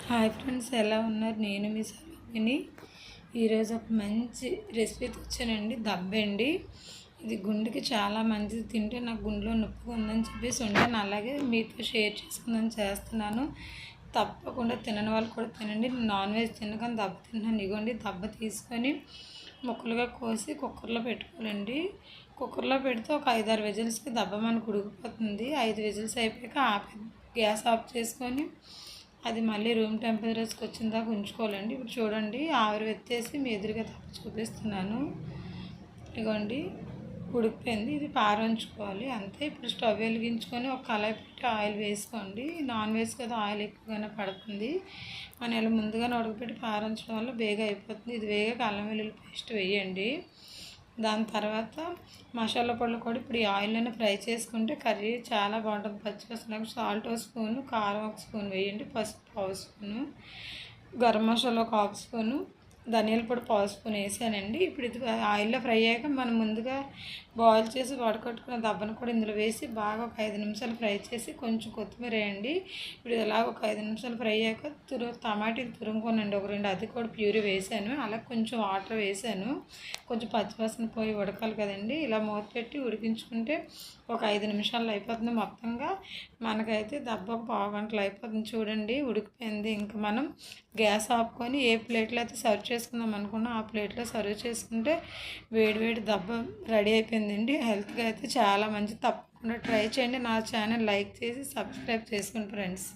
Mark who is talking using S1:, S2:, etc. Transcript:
S1: Hi friends, ఎలా ఉన్నారు? నేను మీ సలోమిని. ఈరోజు ఒక మంచి రెసిపీ తెచ్చానండి. దబ్బండి. ఇది గుండెకి చాలా మంచిది. తింటే నాకు గుండెలో నొప్పిగా ఉందని చెప్పేసి ఉంటాను. అలాగే మీతో షేర్ చేసుకుందని చేస్తున్నాను. తప్పకుండా తినని వాళ్ళు కూడా తినండి. నాన్ వెజ్ తినకని దెబ్బ తింటున్నాను. ఇగోండి, దెబ్బ తీసుకొని ముక్కలుగా కోసి కుక్కర్లో పెట్టుకోవాలండి. కుక్కర్లో పెడితే ఒక 5-6 విజిల్స్కి దెబ్బ మనకు ఉడికిపోతుంది. 5 విజిల్స్ అయిపోయాక గ్యాస్ ఆఫ్ చేసుకొని అది మళ్ళీ రూమ్ టెంపరేచర్కి వచ్చిన దాకా ఉంచుకోవాలండి. ఇప్పుడు చూడండి, ఆవిరి వెత్తేసి మీ ఎదురుగా తప్ప చూపిస్తున్నాను. ఇదిగోండి, ఉడికిపోయింది. ఇది పారంచుకోవాలి అంతే. ఇప్పుడు స్టవ్ వెలిగించుకొని ఒక కళాయి పెట్టి ఆయిల్ వేసుకోండి. నాన్ వెజ్ కదా, ఆయిల్ ఎక్కువగానే పడుతుంది. మనం ఇలా ముందుగానే ఉడకపెట్టి పారంచడం వల్ల బేగా అయిపోతుంది. ఇది వేగాక అల్లం వెల్లుల్లి పేస్ట్ వేయండి. దాని తర్వాత మసాలా పొడులు కూడా ఇప్పుడు ఈ ఆయిల్లోనే ఫ్రై చేసుకుంటే కర్రీ చాలా బాగుంటుంది. పచ్చిపసలకు సాల్ట్ 1 స్పూను, కారం 1 స్పూన్ వేయండి, పసుపు 1 స్పూను, గరం మసాలా 1 స్పూను, ధనియాల పొడి 1 స్పూన్ వేసానండి. ఇప్పుడు ఇది ఆయిల్లో ఫ్రై అయ్యాక మనం ముందుగా బాయిల్ చేసి వడకట్టుకున్న దబ్బను కూడా ఇందులో వేసి బాగా ఒక 5 నిమిషాలు ఫ్రై చేసి కొంచెం కొత్తిమీర వేయండి. ఇప్పుడు ఇలా ఒక 5 నిమిషాలు ఫ్రై అయ్యాక టమాటీలు తురుముకోనండి ఒక 2, అది కూడా ప్యూరీ వేసాను. అలా కొంచెం వాటర్ వేసాను. కొంచెం పచ్చివాసన పోయి ఉడకాలి కదండి. ఇలా మూత పెట్టి ఉడికించుకుంటే ఒక 5 నిమిషాల్లో అయిపోతుంది. మొత్తంగా మనకైతే దెబ్బ ఒక పావు గంటలు అయిపోతుంది. చూడండి, ఉడికిపోయింది. ఇంకా మనం గ్యాస్ ఆపుకొని ఏ ప్లేట్లో అయితే సర్వ్ చేసుకుందాం అనుకున్నా ఆ ప్లేట్లో సర్వ్ చేసుకుంటే వేడివేడి దెబ్బ రెడీ అయిపోయిందండి. హెల్త్గా అయితే చాలా మంచిది. తప్పకుండా ట్రై చేయండి. నా ఛానల్ లైక్ చేసి సబ్స్క్రైబ్ చేసుకోండి ఫ్రెండ్స్.